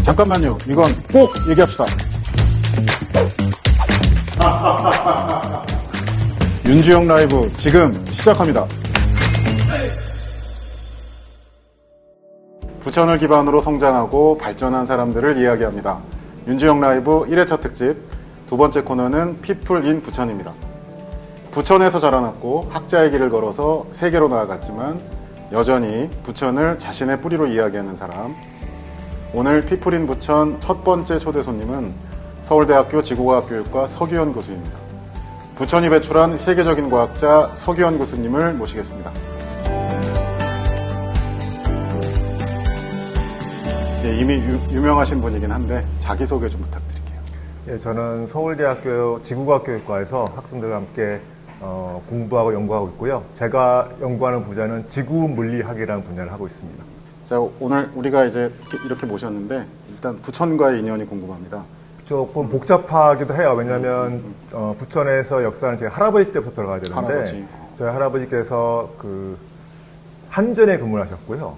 잠깐만요. 이건 꼭 얘기합시다. 윤주영 라이브 지금 시작합니다. 부천을 기반으로 성장하고 발전한 사람들을 이야기합니다. 윤주영 라이브 1회차 특집 두 번째 코너는 피플 인 부천입니다. 부천에서 자라났고 학자의 길을 걸어서 세계로 나아갔지만 여전히 부천을 자신의 뿌리로 이야기하는 사람. 오늘 피플 인 부천 첫 번째 초대 손님은 서울대학교 지구과학교육과 서기현 교수입니다. 부천이 배출한 세계적인 과학자 서기현 교수님을 모시겠습니다. 예, 이미 유명하신 분이긴 한데 자기소개 좀 부탁드릴게요. 예, 저는 서울대학교 지구과학교육과에서 학생들과 함께 공부하고 연구하고 있고요. 제가 연구하는 분야는 지구물리학이라는 분야를 하고 있습니다. 자, 오늘 우리가 이제 이렇게 모셨는데 일단 부천과의 인연이 궁금합니다. 조금 복잡하기도 해요. 왜냐하면 부천에서 역사는 제 할아버지 때부터 들어가야 되는데 할아버지. 저희 할아버지께서 그 한전에 근무를 하셨고요.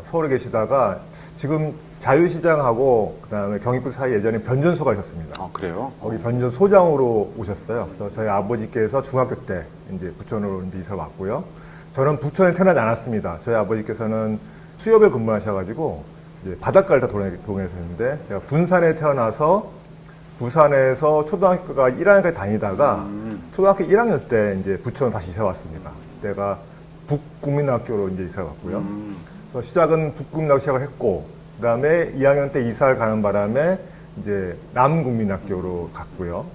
서울에 계시다가 지금 자유시장하고 그다음에 경희북 사이 예전에 변전소가 있었습니다. 아, 그래요? 거기 변전소장으로 오셨어요. 그래서 저희 아버지께서 중학교 때 이제 부천으로 이제 이사 왔고요. 저는 부천에 태어나지 않았습니다. 저희 아버지께서는 수협에 근무하셔가지고 이제 바닷가를 다 동행하셨는데 제가 군산에 태어나서 부산에서 초등학교가 1학년까지 다니다가 초등학교 1학년 때 이제 부천 다시 이사 왔습니다. 그때가 북국민학교로 이제 이사 왔고요. 그래서 시작은 북국민학교 시작을 했고 그다음에 2학년 때 이사를 가는 바람에 이제 남국민학교로 갔고요.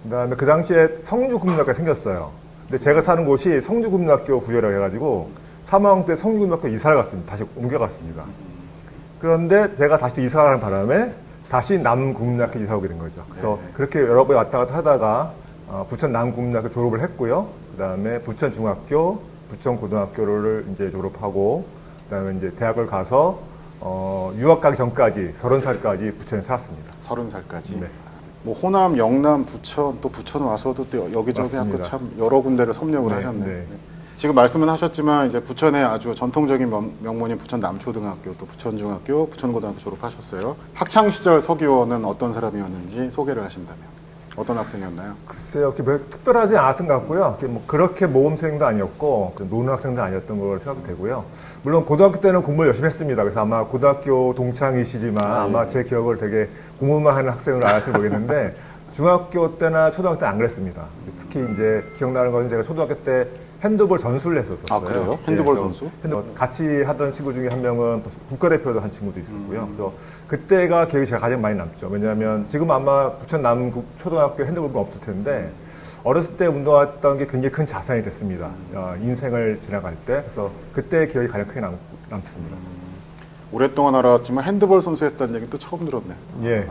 그다음에 그 당시에 성주국민학교가 생겼어요. 근데 제가 사는 곳이 성주국민학교 구역이라고 해가지고 3학년 때 성주국민학교 이사를 갔습니다. 다시 옮겨갔습니다. 그런데 제가 다시 또 이사 가는 바람에 다시 남국민학교 이사 오게 된 거죠. 그래서 그렇게 여러 번 왔다 갔다 하다가 부천 남국민학교 졸업을 했고요. 그다음에 부천 중학교, 부천 고등학교를 이제 졸업하고 그다음에 이제 대학을 가서 유학 가기 전까지 30살까지 부천에 살았습니다. 30살까지? 네. 뭐 호남, 영남, 부천, 또 부천 와서도 또 여기저기 맞습니다. 학교 참 여러 군데를 섭렵을 네, 하셨네요. 네. 지금 말씀은 하셨지만 이제 부천의 아주 전통적인 명문인 부천 남초등학교, 또 부천중학교, 부천고등학교 졸업하셨어요. 학창 시절 서기원은 어떤 사람이었는지 소개를 하신다면 어떤 학생이었나요? 글쎄요, 이렇게 특별하지 않았던 것 같고요. 뭐 그렇게 모범생도 아니었고 노는 학생도 아니었던 걸로 생각되고요. 물론 고등학교 때는 공부를 열심히 했습니다. 그래서 아마 고등학교 동창이시지만 아마 제 기억을 되게 공부만 하는 학생으로 알았을 모르겠는데 중학교 때나 초등학교 때 안 그랬습니다. 특히 이제 기억나는 건 제가 초등학교 때 핸드볼 전수를 했었어요. 아, 그래요? 핸드볼 예, 선수? 같이 하던 친구 중에 한 명은 국가대표도 한 친구도 있었고요. 그래서 그때가 기억이 제가 가장 많이 남죠. 왜냐하면 지금 아마 부천 남초등학교 핸드볼은 없을 텐데 어렸을 때 운동했던 게 굉장히 큰 자산이 됐습니다. 인생을 지나갈 때. 그래서 그때 기억이 가장 크게 남습니다. 오랫동안 알아왔지만 핸드볼 선수 했다는 얘기 또 처음 들었네요. 예.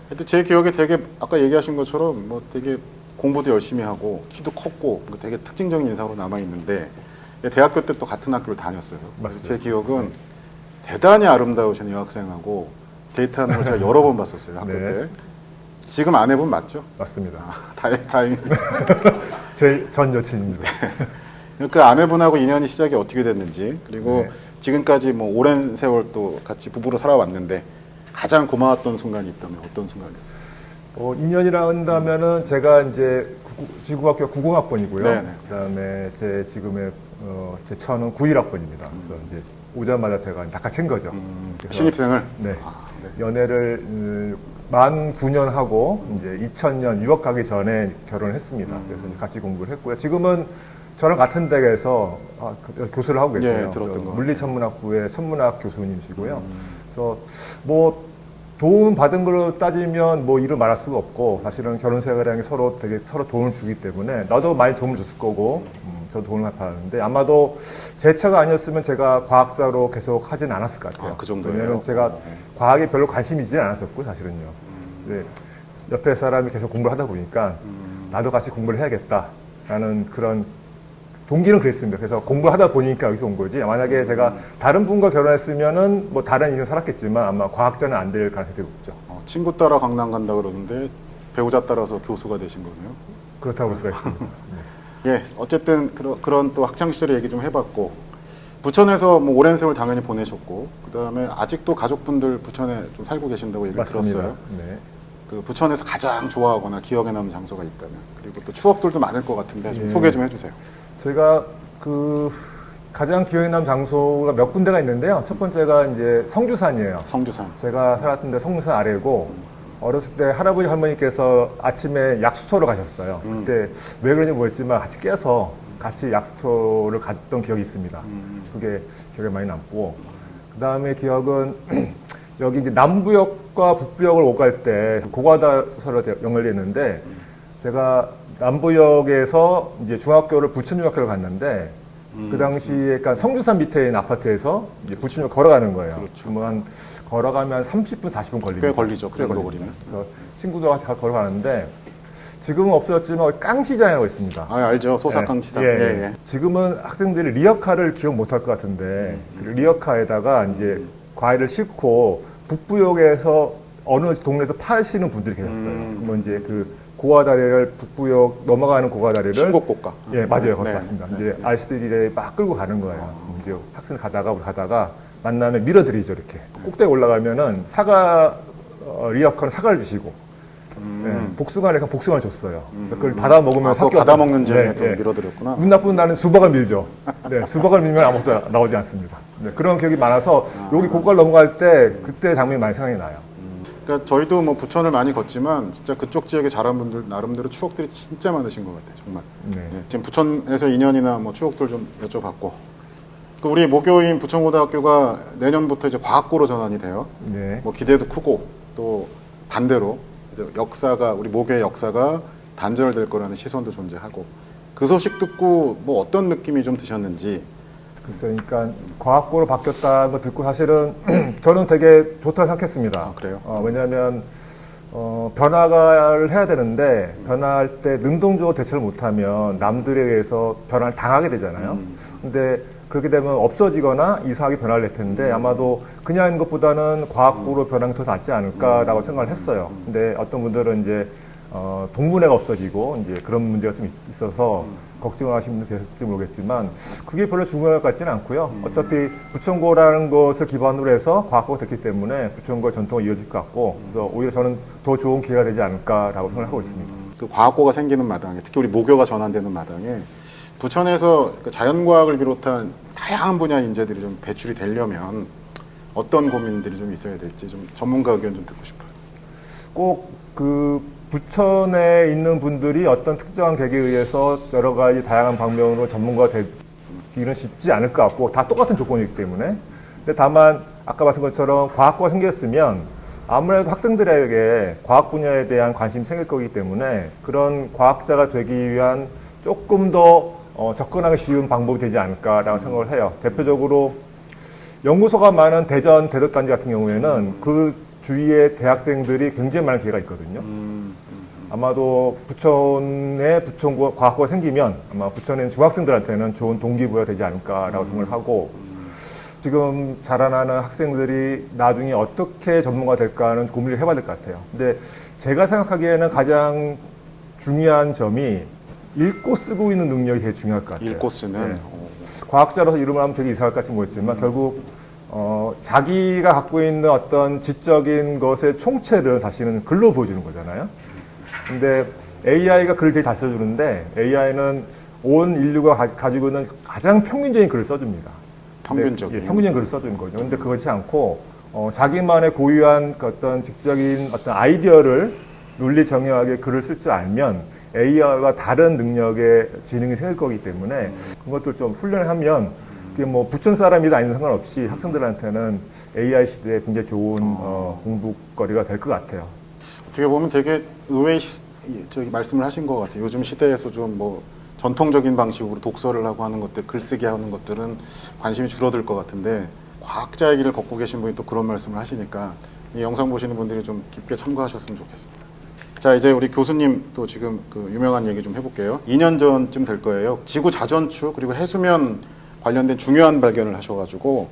하여튼 제 기억에 되게 아까 얘기하신 것처럼 뭐 되게 공부도 열심히 하고 키도 컸고 되게 특징적인 인상으로 남아있는데 대학교 때 또 같은 학교를 다녔어요. 맞습니다. 제 기억은 대단히 아름다우신 여학생하고 데이트하는 걸 제가 여러 번 봤었어요. 학교 네. 때. 지금 아내분 맞죠? 맞습니다. 다행입니다. 제 전 여친입니다. 그 아내분하고 인연이 시작이 어떻게 됐는지 그리고 네. 지금까지 뭐 오랜 세월 또 같이 부부로 살아왔는데 가장 고마웠던 순간이 있다면 어떤 순간이었어요? 인연이라 한다면은 제가 이제 지구학교 90학번이고요. 네네. 그다음에 제 지금의 제 처는 91학번입니다. 그래서 이제 오자마자 제가 낚아챈 거죠. 그래서 신입생을? 네. 아, 네. 연애를 만 9년 하고 이제 2000년 유학 가기 전에 결혼을 했습니다. 그래서 이제 같이 공부를 했고요. 지금은 저랑 같은 댁에서 교수를 하고 계세요. 예, 들었던 거. 물리천문학부의 천문학 교수님이시고요. 그래서 뭐 도움 받은 걸로 따지면 뭐 이루 말할 수가 없고 사실은 결혼 생활이라는 게 서로 도움을 주기 때문에 나도 많이 도움을 줬을 거고 저도 도움을 많이 받았는데 아마도 제 차가 아니었으면 제가 과학자로 계속 하진 않았을 것 같아요. 아, 그 정도예요? 왜냐면 제가 과학에 별로 관심이 있지 않았었고 사실은요. 근데 옆에 사람이 계속 공부를 하다 보니까 나도 같이 공부를 해야겠다라는 그런 동기는 그랬습니다. 그래서 공부하다 보니까 여기서 온 거지. 만약에 제가 다른 분과 결혼했으면은 뭐 다른 인생 살았겠지만 아마 과학자는 안 될 가능성이 되게 높죠. 친구 따라 강남 간다 그러는데 배우자 따라서 교수가 되신 거네요. 그렇다고 볼 수가 있습니다. 예, 어쨌든 그런 또 학창 시절의 얘기 좀 해봤고 부천에서 뭐 오랜 세월 당연히 보내셨고, 그 다음에 아직도 가족분들 부천에 좀 살고 계신다고 얘기를 맞습니다. 들었어요. 네. 그 부천에서 가장 좋아하거나 기억에 남는 장소가 있다면, 그리고 또 추억들도 많을 것 같은데 좀 예. 소개 좀 해주세요. 제가 그 가장 기억에 남는 장소가 몇 군데가 있는데요. 첫 번째가 이제 성주산이에요. 성주산. 제가 살았던 데 성주산 아래고, 어렸을 때 할아버지 할머니께서 아침에 약수터로 가셨어요. 그때 왜 그런지 모르겠지만 같이 깨서 같이 약수터를 갔던 기억이 있습니다. 그게 기억에 많이 남고, 그 다음에 기억은 여기 이제 남부역과 북부역을 오갈 때 고가다서로 연결됐는데, 제가 남부역에서 이제 중학교를 부천중학교를 갔는데, 그 당시에 그러니까 성주산 밑에 있는 아파트에서 이제 부천역 걸어가는 거예요. 그렇죠. 그러면 걸어가면 30분, 40분 걸립니다. 꽤 걸리죠, 그 정도 걸립니다. 거리면. 그래서 친구들과 같이 걸어가는데, 지금은 없어졌지만 깡시장이라고 있습니다. 아, 알죠. 소사강시장. 예, 예. 지금은 학생들이 리어카를 기억 못할 것 같은데, 그 리어카에다가 이제 과일을 싣고 북부역에서 어느 동네에서 파시는 분들이 계셨어요. 그러면 이제 그 고가다리를 북부역 넘어가는 고가다리를 신곡곡가. 예, 맞아요. 거기서 네. 왔습니다. 이제 아저씨들이 막 끌고 가는 거예요. 이제 학생 가다가 만나면 밀어드리죠, 이렇게. 꼭대기 올라가면은 리어카는 사과를 주시고, 예, 복숭아를 줬어요. 그래서 그걸 받아 먹으면 그거 받아 먹는 재미에 또 밀어드렸구나. 운 나쁜 나는 수박을 밀죠. 네, 수박을 밀면 아무것도 나오지 않습니다. 네, 그런 기억이 많아서 여기 고가를 넘어갈 때 그때 장면이 많이 생각이 나요. 그러니까 저희도 뭐 부천을 많이 걷지만 진짜 그쪽 지역에 자란 분들 나름대로 추억들이 진짜 많으신 것 같아요, 정말. 네. 예, 지금 부천에서 인연이나 뭐 추억들 좀 여쭤봤고, 그 우리 모교인 부천고등학교가 내년부터 이제 과학고로 전환이 돼요. 네. 뭐 기대도 크고 또 반대로 이제 우리 모교의 역사가 단절될 거라는 시선도 존재하고, 그 소식 듣고 뭐 어떤 느낌이 좀 드셨는지. 글쎄요, 그러니까 과학고로 바뀌었다는 거 듣고 사실은 저는 되게 좋다고 생각했습니다. 아, 그래요? 왜냐하면 변화를 해야 되는데 변화할 때 능동적으로 대처를 못하면 남들에 의해서 변화를 당하게 되잖아요. 근데 그렇게 되면 없어지거나 이상하게 변화를 낼 텐데 아마도 그냥 있는 것보다는 과학고로 변하는 게 더 낫지 않을까라고 생각을 했어요. 근데 어떤 분들은 이제 동문회가 없어지고 이제 그런 문제가 좀 있어서 걱정하시는 분들 계실지 모르겠지만 그게 별로 중요할 것 같지는 않고요. 어차피 부천고라는 것을 기반으로 해서 과학고가 됐기 때문에 부천고의 전통이 이어질 것 같고, 그래서 오히려 저는 더 좋은 기회가 되지 않을까라고 생각을 하고 있습니다. 그 과학고가 생기는 마당에, 특히 우리 모교가 전환되는 마당에 부천에서 그 자연과학을 비롯한 다양한 분야의 인재들이 좀 배출이 되려면 어떤 고민들이 좀 있어야 될지 좀 전문가 의견 좀 듣고 싶어요. 꼭 그 부천에 있는 분들이 어떤 특정한 계기에 의해서 여러 가지 다양한 방면으로 전문가가 되기는 쉽지 않을 것 같고, 다 똑같은 조건이기 때문에. 근데 다만 아까 말씀 것처럼 과학고가 생겼으면 아무래도 학생들에게 과학 분야에 대한 관심이 생길 거기 때문에 그런 과학자가 되기 위한 조금 더 접근하기 쉬운 방법이 되지 않을까라고 생각을 해요. 대표적으로 연구소가 많은 대전 대덕단지 같은 경우에는 그 주위에 대학생들이 굉장히 많은 기회가 있거든요. 아마도 부천에 부천고 과학고가 생기면 아마 부천에 있는 중학생들한테는 좋은 동기부여가 되지 않을까라고 생각을 하고, 지금 자라나는 학생들이 나중에 어떻게 전문가 될까 하는 고민을 해봐야 될 것 같아요. 근데 제가 생각하기에는 가장 중요한 점이 읽고 쓰고 있는 능력이 되게 중요할 것 같아요. 읽고 쓰는. 네. 과학자로서 이름을 하면 되게 이상할 것 같이 모르겠지만 결국 자기가 갖고 있는 어떤 지적인 것의 총체를 사실은 글로 보여주는 거잖아요. 근데 AI가 글을 되게 잘 써주는데 AI는 온 인류가 가지고 있는 가장 평균적인 글을 써줍니다. 평균적인. 예, 평균적인 글을 써주는 거죠. 근데 그렇지 않고 자기만의 고유한 어떤 직접적인 어떤 아이디어를 논리 정연하게 글을 쓸 줄 알면 AI와 다른 능력의 지능이 생길 거기 때문에 그것도 좀 훈련을 하면 그게 뭐 부천 사람이다 아니다 상관없이 학생들한테는 AI 시대에 굉장히 좋은 공부거리가 될 것 같아요. 어떻게 보면 되게 의외의 저기 말씀을 하신 것 같아요. 요즘 시대에서 좀 뭐 전통적인 방식으로 독서를 하고 하는 것들, 글쓰기 하는 것들은 관심이 줄어들 것 같은데, 과학자의 길을 걷고 계신 분이 또 그런 말씀을 하시니까 이 영상 보시는 분들이 좀 깊게 참고하셨으면 좋겠습니다. 자, 이제 우리 교수님 또 지금 그 유명한 얘기 좀 해볼게요. 2년 전쯤 될 거예요. 지구 자전축 그리고 해수면 관련된 중요한 발견을 하셔가지고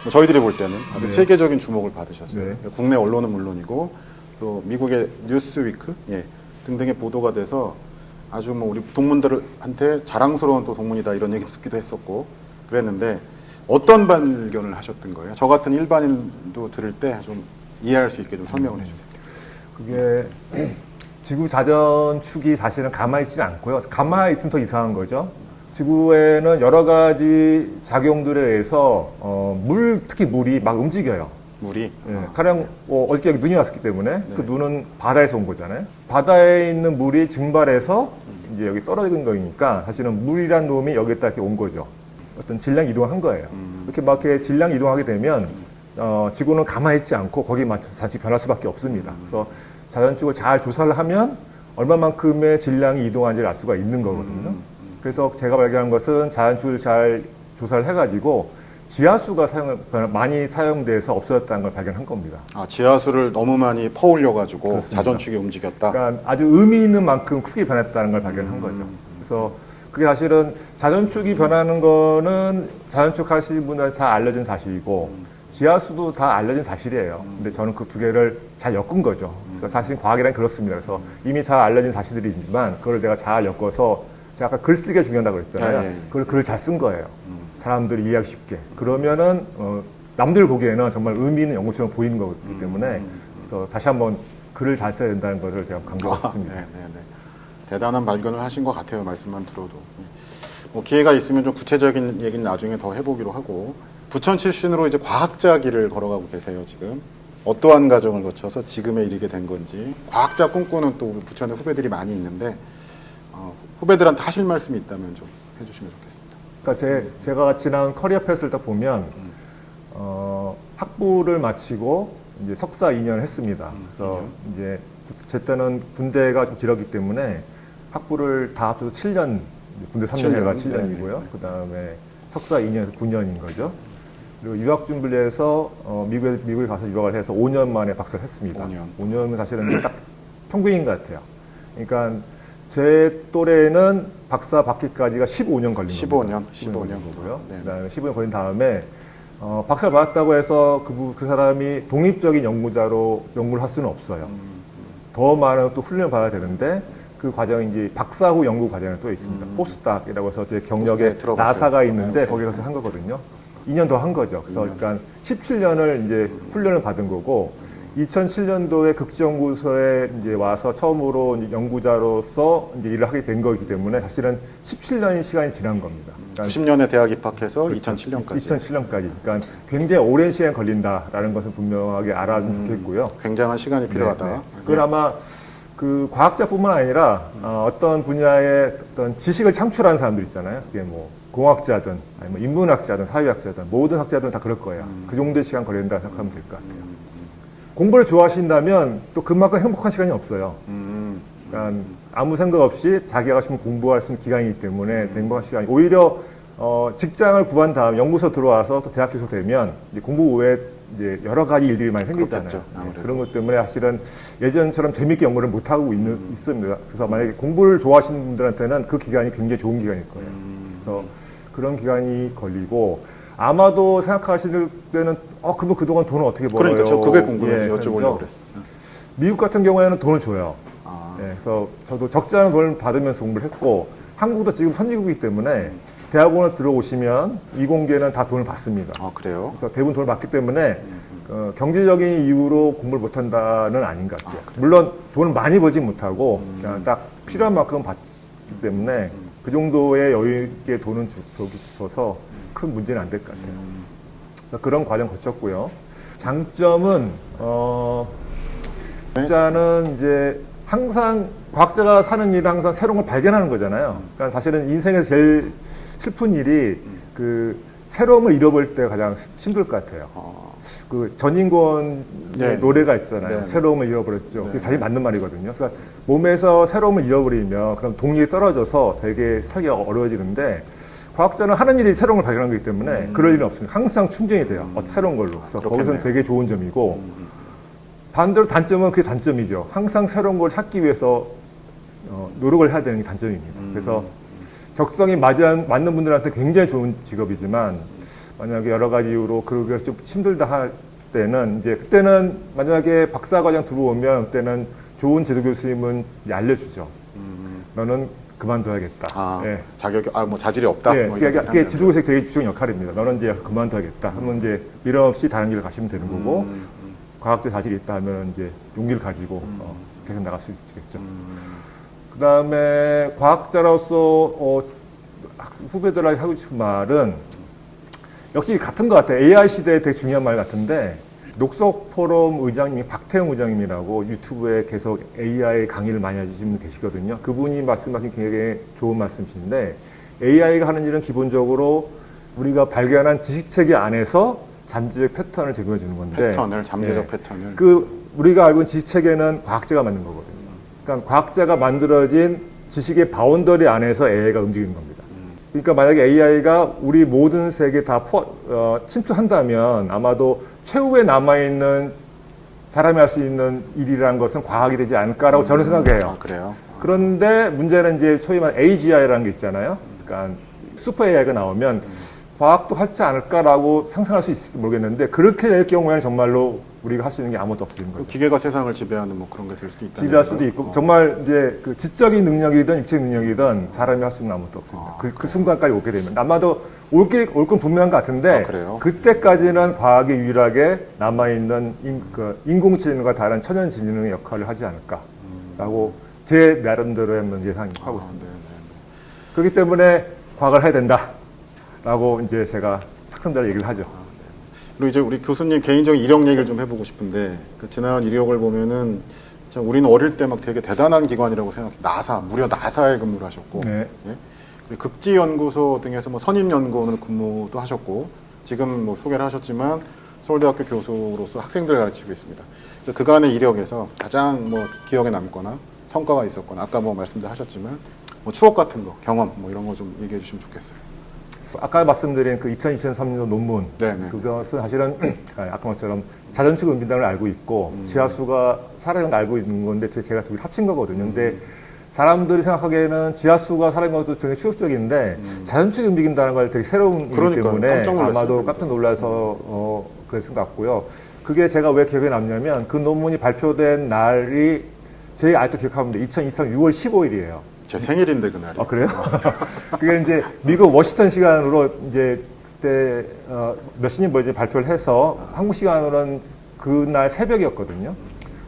뭐 저희들이 볼 때는 아주 세계적인 주목을 받으셨어요. 네. 국내 언론은 물론이고 또 미국의 뉴스위크 등등의 보도가 돼서 아주 뭐 우리 동문들한테 자랑스러운 또 동문이다 이런 얘기 듣기도 했었고 그랬는데, 어떤 발견을 하셨던 거예요? 저 같은 일반인도 들을 때 좀 이해할 수 있게 좀 설명을 해주세요. 그게 지구 자전축이 사실은 가만히 있지는 않고요. 가만히 있으면 더 이상한 거죠. 지구에는 여러 가지 작용들에 의해서 특히 물이 막 움직여요. 물이 가령 어저께 여기 눈이 왔었기 때문에 그 눈은 바다에서 온 거잖아요. 바다에 있는 물이 증발해서 이제 여기 떨어진 거니까 사실은 물이란 놈이 여기다 이렇게 온 거죠. 어떤 질량 이동한 거예요. 이렇게 막 이렇게 질량 이동하게 되면 지구는 가만히 있지 않고 거기에 맞춰서 잠시 변할 수밖에 없습니다. 그래서 자전축을 잘 조사를 하면 얼마만큼의 질량이 이동하는지를 알 수가 있는 거거든요. 그래서 제가 발견한 것은 자전축을 잘 조사를 해가지고 지하수가 많이 사용돼서 없어졌다는 걸 발견한 겁니다. 아, 지하수를 너무 많이 퍼올려가지고 그렇습니다. 자전축이 움직였다. 그러니까 아주 의미 있는 만큼 크게 변했다는 걸 발견한 거죠. 그래서 그게 사실은 자전축이 변하는 거는 자전축 하시는 분들 다 알려진 사실이고 지하수도 다 알려진 사실이에요. 근데 저는 그 두 개를 잘 엮은 거죠. 그래서 사실 과학이란 그렇습니다. 그래서 이미 잘 알려진 사실들이지만 그걸 내가 잘 엮어서 제가 아까 글쓰기가 중요하다고 그랬잖아요. 예. 그걸 글을 잘 쓴 거예요. 사람들이 이해하기 쉽게. 그러면은 남들 보기에는 정말 의미 있는 연구처럼 보이는 거기 때문에 그래서 다시 한번 글을 잘 써야 된다는 것을 제가 강조했습니다. 네. 대단한 발견을 하신 것 같아요. 말씀만 들어도. 뭐 기회가 있으면 좀 구체적인 얘기는 나중에 더 해보기로 하고, 부천 출신으로 이제 과학자 길을 걸어가고 계세요. 지금 어떠한 과정을 거쳐서 지금에 이르게 된 건지. 과학자 꿈꾸는 또 우리 부천에 후배들이 많이 있는데 후배들한테 하실 말씀이 있다면 좀 해주시면 좋겠습니다. 그러니까 제가 지난 커리어 패스를 딱 보면 학부를 마치고 이제 석사 2년을 했습니다. 그래서 이제 제 때는 군대가 좀 길었기 때문에 학부를 다 합쳐서 7년, 군대 3년 해가 7년이고요. 그 다음에 석사 2년에서 9년인 거죠. 그리고 유학 준비를 해서 미국에 가서 유학을 해서 5년 만에 박사를 했습니다. 5년은 사실은 딱 평균인 것 같아요. 그러니까 제 또래는 박사 받기까지가 15년 걸린 15년 거고요. 네. 그다음에 15년 걸린 다음에 박사를 받았다고 해서 그 사람이 독립적인 연구자로 연구를 할 수는 없어요. 더 많은 또 훈련을 받아야 되는데 그 과정이 이제 박사 후 연구 과정이 또 있습니다. 포스닥이라고 해서 제 경력에 나사가 있는데 거기 가서 한 거거든요. 2년 더 한 거죠. 그래서 그러니까 17년을 이제 훈련을 받은 거고 2007년도에 극지연구소에 이제 와서 처음으로 이제 연구자로서 이제 일을 하게 된 거기 때문에 사실은 17년의 시간이 지난 겁니다. 그러니까 90년에 대학 입학해서 그렇죠. 2007년까지. 2007년까지. 그러니까 굉장히 오랜 시간 걸린다라는 것을 분명하게 알아주면 좋겠고요. 굉장한 시간이 필요하다. 네. 그건 아마 그 과학자뿐만 아니라 어떤 분야의 어떤 지식을 창출하는 사람들 있잖아요. 그게 뭐 공학자든 아니면 인문학자든 사회학자든 모든 학자들은 다 그럴 거예요. 그 정도의 시간 걸린다 생각하면 될 것 같아요. 공부를 좋아하신다면 또 그만큼 행복한 시간이 없어요. 그러니까 아무 생각 없이 자기가 지금 공부할 수 있는 기간이기 때문에 행복한 시간이 오히려 직장을 구한 다음 연구소 들어와서 또 대학 교수 되면 이제 공부 외에 이제 여러 가지 일들이 많이 생기잖아요. 그렇겠죠, 그런 것 때문에 사실은 예전처럼 재밌게 연구를 못 하고 있습니다. 그래서 만약에 공부를 좋아하시는 분들한테는 그 기간이 굉장히 좋은 기간일 거예요. 그래서 그런 기간이 걸리고 아마도 생각하실 때는 그럼 그동안 돈을 어떻게 벌어요? 그러니까 저 그게 궁금해서 예, 여쭤보려고 그랬어요. 미국 같은 경우에는 돈을 줘요. 예, 그래서 저도 적지 않은 돈을 받으면서 공부를 했고 한국도 지금 선진국이기 때문에 대학원을 들어오시면 이공계는 다 돈을 받습니다. 아, 그래요? 그래서 대부분 돈을 받기 때문에 경제적인 이유로 공부를 못한다는 아닌 것 같아요. 물론 돈을 많이 벌지 못하고 그냥 딱 필요한 만큼 받기 때문에 그 정도의 여유 있게 돈은 줘서 큰 문제는 안 될 것 같아요. 그래서 그런 과정 거쳤고요. 장점은 과학자는 이제 항상 과학자가 사는 일은 항상 새로운 걸 발견하는 거잖아요. 그러니까 사실은 인생에서 제일 슬픈 일이 그 새로움을 잃어버릴 때가 가장 힘들 것 같아요. 그 전인권 노래가 있잖아요. 새로움을 잃어버렸죠. 그게 사실 맞는 말이거든요. 그래서 몸에서 새로움을 잃어버리면 그럼 동력이 떨어져서 되게 살기가 어려워지는데 과학자는 하는 일이 새로운 걸 발견한 거기 때문에 그럴 일은 없습니다. 항상 충전이 돼요. 새로운 걸로. 그래서 거기서는 되게 좋은 점이고 반대로 단점은 그게 단점이죠. 항상 새로운 걸 찾기 위해서 노력을 해야 되는 게 단점입니다. 그래서 적성이 맞는 분들한테 굉장히 좋은 직업이지만 만약에 여러 가지 이유로 그러기가 좀 힘들다 할 때는 이제 그때는 만약에 박사과정 들어오면 그때는 좋은 제도 교수님은 알려주죠. 너는 그만둬야겠다. 아, 예. 뭐 자질이 없다. 예, 뭐 이런 그게 얘기를 지도교수의 되게 주적 역할입니다. 너는 이제 여기서 그만둬야겠다. 하면 이제 미련 없이 다른 길을 가시면 되는 거고, 과학적 자질이 있다 하면 이제 용기를 가지고 계속 나갈 수 있겠죠. 그 다음에 과학자로서 후배들에게 하고 싶은 말은 역시 같은 것 같아요. AI 시대에 되게 중요한 말 같은데, 녹석 포럼 의장님이 박태영 의장님이라고 유튜브에 계속 AI 강의를 많이 해주신 분 계시거든요. 그분이 말씀하신 굉장히 좋은 말씀이신데, AI가 하는 일은 기본적으로 우리가 발견한 지식체계 안에서 잠재적 패턴을 제공해 주는 건데, 잠재적 예, 패턴을. 우리가 알고 있는 지식체계는 과학자가 만든 거거든요. 그러니까 과학자가 만들어진 지식의 바운더리 안에서 AI가 움직이는 겁니다. 그러니까 만약에 AI가 우리 모든 세계에 다 침투한다면 아마도 최후에 남아있는 사람이 할 수 있는 일이라는 것은 과학이 되지 않을까라고 저는 생각해요. 아, 그래요? 그런데 문제는 이제 소위 말하는 AGI라는 게 있잖아요. 그러니까 슈퍼 AI가 나오면 과학도 할지 않을까라고 상상할 수 있을지 모르겠는데, 그렇게 될 경우에는 정말로 우리가 할 수 있는 게 아무것도 없는 거죠. 기계가 세상을 지배하는 뭐 그런 게 될 수도 있다. 지배할 수도 있고, 정말 이제 그 지적인 능력이든 육체적 능력이든 사람이 할 수 있는 아무것도 없습니다. 그 순간까지 오게 되면. 아마도 올 건 분명한 것 같은데, 그래요? 그때까지는 과학이 유일하게 남아있는 인공지능과 다른 천연지능의 역할을 하지 않을까라고 제 나름대로의 한번 예상하고 있습니다. 그렇기 때문에 과학을 해야 된다라고 이제 제가 학생들에게 얘기를 하죠. 그리고 이제 우리 교수님 개인적인 이력 얘기를 좀 해보고 싶은데, 그 지난 이력을 보면은 참 우리는 어릴 때 막 되게 대단한 기관이라고 생각해. 무려 나사에 근무를 하셨고, 네. 예? 그리고 극지연구소 등에서 뭐 선임연구원으로 근무도 하셨고, 지금 뭐 소개를 하셨지만 서울대학교 교수로서 학생들 가르치고 있습니다. 그간의 이력에서 가장 뭐 기억에 남거나 성과가 있었거나, 아까 뭐 말씀도 하셨지만 뭐 추억 같은 거, 경험 뭐 이런 거 좀 얘기해 주시면 좋겠어요. 아까 말씀드린 그 2023년 논문, 네네. 그것은 사실은 아까 말처럼 자전축 은비단을 알고 있고 지하수가 살아있는 걸 알고 있는 건데 제가 둘이 합친 거거든요. 근데 사람들이 생각하기에는 지하수가 살아있는 것도 굉장히 추격적인데 자전축이 움직인다는 걸 되게 새로운 일이기 때문에 깜짝 놀랐어요. 아마도 깜짝 놀라서 그랬을 것 같고요. 그게 제가 왜 기억에 남냐면 그 논문이 발표된 날이 제 아직도 기억합니다. 2023년 6월 15일이에요. 제 생일인데 그날이. 아, 그래요? 그게 이제 미국 워싱턴 시간으로 이제 그때 몇 시니 뭐지 발표를 해서 한국 시간으로는 그날 새벽이었거든요.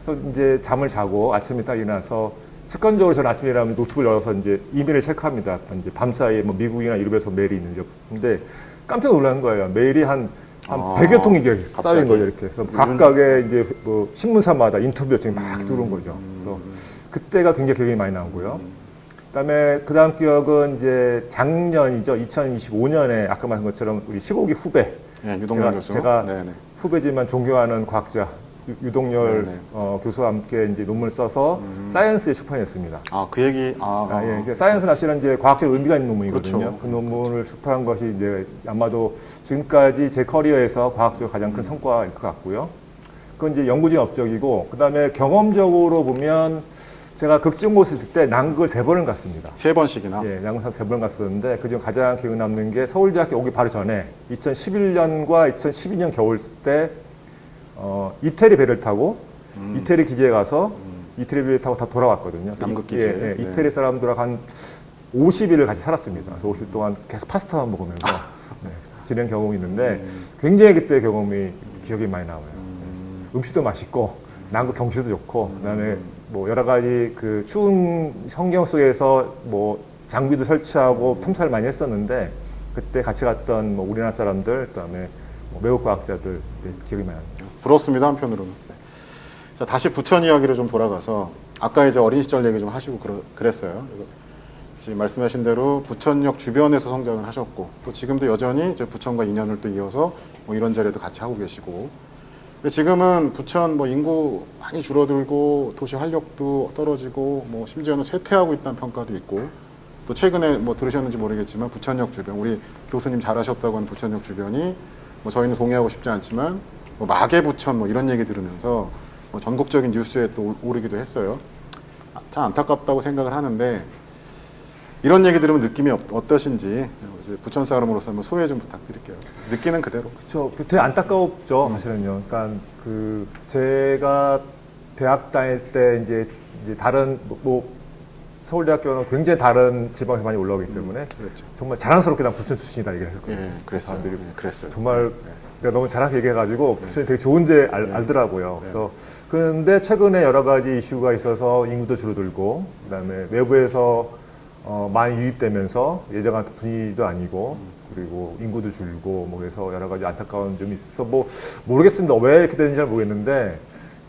그래서 이제 잠을 자고 아침에 딱 일어나서 습관적으로 저는 아침에 일어나면 노트북을 열어서 이제 이메일을 체크합니다. 이제 밤사이에 뭐 미국이나 유럽에서 메일이 있는지. 근데 깜짝 놀라는 거예요. 메일이 한 100여 통이 쌓인 거죠, 이렇게. 그래서 각각의 이제 뭐 신문사마다 인터뷰 요청이 막 들어온 거죠. 그래서 그때가 굉장히 기억이 많이 나고요. 그다음에 그다음 기억은 이제 작년이죠. 2025년에 아까 말한 것처럼 우리 15기 후배. 네, 유동열 교수. 제가 네네. 후배지만 존경하는 과학자 유동열 교수와 함께 이제 논문을 써서 사이언스에 출판했습니다. 아, 그 얘기. 예, 이제 사이언스는 사실은 이제 과학적 의미가 있는 논문이거든요. 그렇죠. 그 논문을 출판한 것이 이제 아마도 지금까지 제 커리어에서 과학적으로 가장 큰 성과일 것 같고요. 그건 이제 연구진 업적이고, 그 다음에 경험적으로 보면 제가 극중고수 있을 때 남극을 3번을 갔습니다. 3번씩이나? 예, 남극 3번 갔었는데 그중 가장 기억에 남는 게 서울대학교 오기 바로 전에 2011년과 2012년 겨울 때 이태리 배를 타고 이태리 기지에 가서 이태리 배를 타고 다 돌아왔거든요. 남극 기지에. 예, 이태리 사람들하고 한 50일을 같이 살았습니다. 그래서 50일 동안 계속 파스타만 먹으면서 지낸 경험이 있는데 굉장히 그때 경험이 기억이 많이 남아요. 음식도 맛있고 남극 경치도 좋고 그다음에 뭐 여러 가지 그 추운 환경 속에서 뭐 장비도 설치하고 탐사를 많이 했었는데 그때 같이 갔던 뭐 우리나라 사람들 그다음에 뭐 외국 과학자들 기억이 많이 납니다. 부럽습니다, 한편으로는. 자, 다시 부천 이야기로 좀 돌아가서 아까 이제 어린 시절 얘기 좀 하시고 그랬어요. 지금 말씀하신 대로 부천역 주변에서 성장을 하셨고 또 지금도 여전히 이제 부천과 인연을 또 이어서 뭐 이런 자리도 같이 하고 계시고. 근데 지금은 부천 뭐 인구 많이 줄어들고 도시 활력도 떨어지고 뭐 심지어는 쇠퇴하고 있다는 평가도 있고 또 최근에 뭐 들으셨는지 모르겠지만 부천역 주변 우리 교수님 잘하셨다고 하는 부천역 주변이 뭐 저희는 동의하고 싶지 않지만 뭐 마개 부천 뭐 이런 얘기 들으면서 뭐 전국적인 뉴스에 또 오르기도 했어요. 참 안타깝다고 생각을 하는데 이런 얘기 들으면 느낌이 어떠신지 이제 부천 사람으로서 한번 소개 좀 부탁드릴게요. 느끼는 그대로. 그렇죠. 되게 안타깝죠, 사실은요. 그러니까 제가 대학 다닐 때 이제 다른 뭐 서울대학교는 굉장히 다른 지방에서 많이 올라오기 때문에 그렇죠. 정말 자랑스럽게 난 부천 출신이다 얘기를 했었거든요. 예, 그랬어요. 사람들이 예, 그랬어요. 정말 내가 너무 잘하게 얘기해가지고 부천이 되게 좋은데 알더라고요. 그래서 그런데 최근에 여러 가지 이슈가 있어서 인구도 줄어들고 그다음에 외부에서 많이 유입되면서 예전 같은 분위기도 아니고 그리고 인구도 줄고 뭐 그래서 여러 가지 안타까운 점이 있어서 뭐 모르겠습니다. 왜 이렇게 되는지 잘 모르겠는데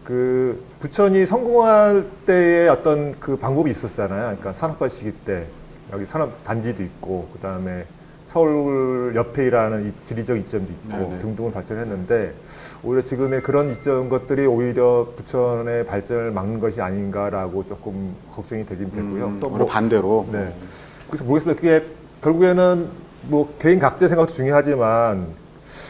그 부천이 성공할 때의 어떤 그 방법이 있었잖아요. 그러니까 산업화 시기 때 여기 산업 단지도 있고 그다음에 서울 옆에 일하는 지리적 이점도 있고 네네. 등등을 발전했는데 오히려 지금의 그런 이점 것들이 오히려 부천의 발전을 막는 것이 아닌가라고 조금 걱정이 되긴 되고요. 그래서 오히려 반대로. 네. 그래서 모르겠습니다. 그게 결국에는 뭐 개인 각자의 생각도 중요하지만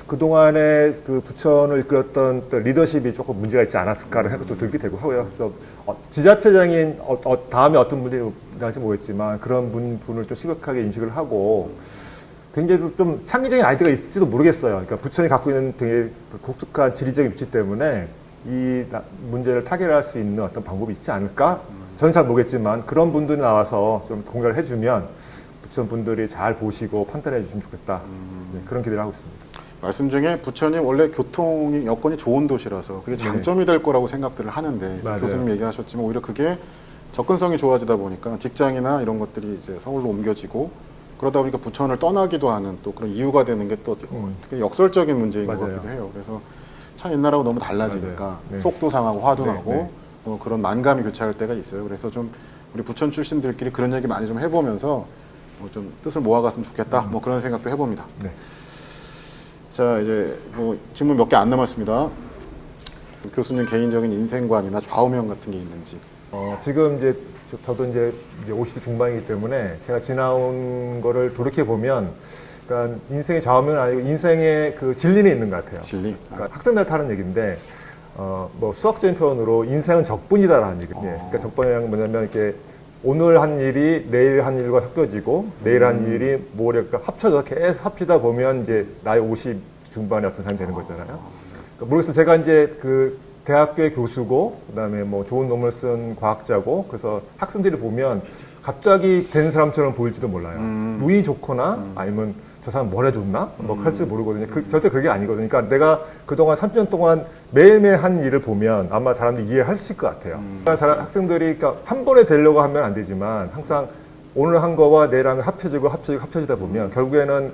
그동안에 그 부천을 이끌었던 또 리더십이 조금 문제가 있지 않았을까라는 생각도 들게 되고 하고요. 그래서 지자체장인 다음에 어떤 분들이 나올지 모르겠지만 그런 분을 좀 심각하게 인식을 하고 굉장히 좀 창의적인 아이디어가 있을지도 모르겠어요. 그러니까 부천이 갖고 있는 되게 독특한 지리적인 위치 때문에 이 문제를 타결할 수 있는 어떤 방법이 있지 않을까? 저는 잘 모르겠지만 그런 분들이 나와서 좀 공개를 해주면 부천 분들이 잘 보시고 판단해 주시면 좋겠다. 네, 그런 기대를 하고 있습니다. 말씀 중에 부천이 원래 교통이 여건이 좋은 도시라서 그게 장점이 될 거라고 생각들을 하는데 맞아요. 교수님 얘기하셨지만 오히려 그게 접근성이 좋아지다 보니까 직장이나 이런 것들이 이제 서울로 옮겨지고 그러다 보니까 부천을 떠나기도 하는 또 그런 이유가 되는 게 또 되게 역설적인 문제인 것 맞아요. 같기도 해요. 그래서 참 옛날하고 너무 달라지니까 맞아요. 네. 속도 상하고 화도 네, 나고 네. 그런 만감이 교차할 때가 있어요. 그래서 좀 우리 부천 출신들끼리 그런 얘기 많이 좀 해보면서 좀 뜻을 모아갔으면 좋겠다. 뭐 그런 생각도 해봅니다. 네. 자, 이제 뭐 질문 몇 개 안 남았습니다. 교수님 개인적인 인생관이나 좌우명 같은 게 있는지. 지금 이제 저도 이제 50대 중반이기 때문에 제가 지나온 거를 돌이켜 보면, 그러니까 인생의 좌우명은 아니고 인생의 그 진리는 있는 것 같아요. 진리. 그러니까 학생들한테 하는 얘기인데, 뭐 수학적인 표현으로 인생은 적분이다라는 얘기인데, 그러니까 적분이라는 건 뭐냐면 이렇게 오늘 한 일이 내일 한 일과 섞여지고 내일 한 일이 뭐랄까 합쳐져서 계속 합치다 보면 이제 나이 50 중반에 어떤 사람이 되는 거잖아요. 그러니까 모르겠어요. 제가 이제 그 대학교의 교수고 그다음에 뭐 좋은 논문을 쓴 과학자고 그래서 학생들이 보면 갑자기 된 사람처럼 보일지도 몰라요. 운이 좋거나 아니면 저 사람 뭘 해줬나? 뭐 할지도 모르거든요. 절대 그게 아니거든요. 그러니까 내가 그동안 3년 동안 매일매일 한 일을 보면 아마 사람들이 이해하실 것 같아요. 그러니까 학생들이 그러니까 한 번에 되려고 하면 안 되지만 항상 오늘 한 거와 내일 한 거 합쳐지다 보면 결국에는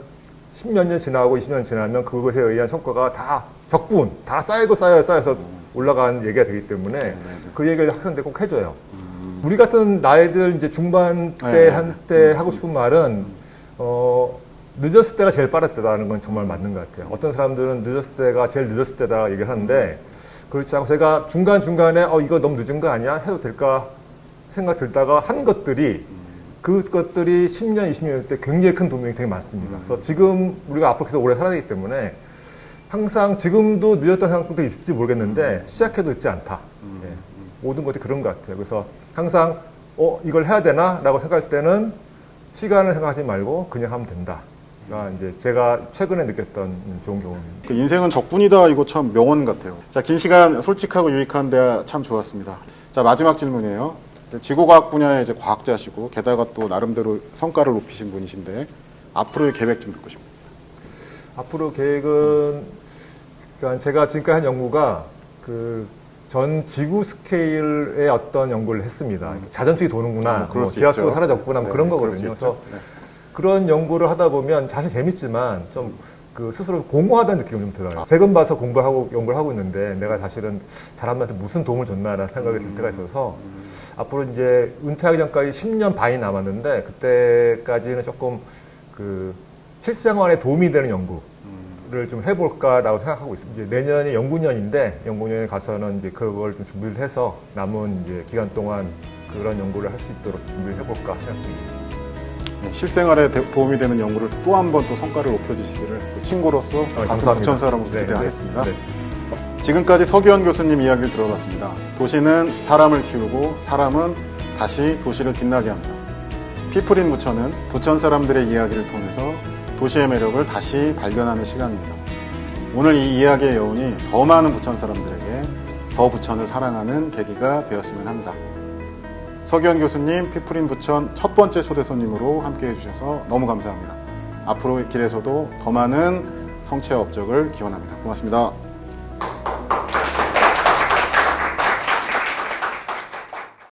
10몇 년 지나고 20년 지나면 그것에 의한 성과가 다 적분, 다 쌓여서 올라가는 얘기가 되기 때문에 그 얘기를 학생들 꼭 해줘요. 우리 같은 나이들 이제 중반 때 한때 하고 싶은 말은 늦었을 때가 제일 빠르다는 건 정말 맞는 것 같아요. 어떤 사람들은 늦었을 때가 제일 늦었을 때다 얘기를 하는데 그렇지 않고 제가 중간중간에 이거 너무 늦은 거 아니야? 해도 될까 생각 들다가 한 것들이 그것들이 10년, 20년 때 굉장히 큰 도움이 되게 많습니다. 그래서 지금 우리가 앞으로 계속 오래 살아야 되기 때문에 항상 지금도 늦었다는 생각도 있을지 모르겠는데 시작해도 늦지 않다. 예. 모든 것이 그런 것 같아요. 그래서 항상 이걸 해야 되나? 라고 생각할 때는 시간을 생각하지 말고 그냥 하면 된다. 가 이제 제가 최근에 느꼈던 좋은 경험입니다. 그 인생은 적분이다. 이거 참 명언 같아요. 자, 긴 시간 솔직하고 유익한 대화 참 좋았습니다. 자, 마지막 질문이에요. 지구과학 분야의 이제 과학자시고 게다가 또 나름대로 성과를 높이신 분이신데 앞으로의 계획 좀 듣고 싶습니다. 앞으로 계획은 그러니까 제가 지금까지 한 연구가 그 전 지구 스케일의 어떤 연구를 했습니다. 자전축이 도는구나, 그럴 수 지하수가 있죠. 사라졌구나, 뭐 그런 그럴 수 거거든요. 있죠. 그래서 그런 연구를 하다 보면 사실 재밌지만 좀 그 스스로 공허하다는 느낌이 좀 들어요. 세금 봐서 연구를 하고 있는데 내가 사실은 사람한테 무슨 도움을 줬나라는 생각이 들 때가 있어서 앞으로 이제 은퇴하기 전까지 10년 반이 남았는데 그때까지는 조금 그 실생활에 도움이 되는 연구를 좀 해볼까라고 생각하고 있습니다. 이제 내년이 연구년인데 연구년에 가서는 이제 그걸 좀 준비를 해서 남은 이제 기간 동안 그런 연구를 할 수 있도록 준비를 해볼까 생각 중에 있습니다. 실생활에 도움이 되는 연구를 또 한 번 또 성과를 높여주시기를 친구로서 같은 부천 사람으로서 기대하겠습니다. 네. 지금까지 서기현 교수님 이야기를 들어봤습니다. 도시는 사람을 키우고 사람은 다시 도시를 빛나게 합니다. 피플인 부천은 부천 사람들의 이야기를 통해서 도시의 매력을 다시 발견하는 시간입니다. 오늘 이 이야기의 여운이 더 많은 부천 사람들에게 더 부천을 사랑하는 계기가 되었으면 합니다. 서기현 교수님, 피플인 부천 첫 번째 초대 손님으로 함께 해주셔서 너무 감사합니다. 앞으로의 길에서도 더 많은 성취와 업적을 기원합니다. 고맙습니다.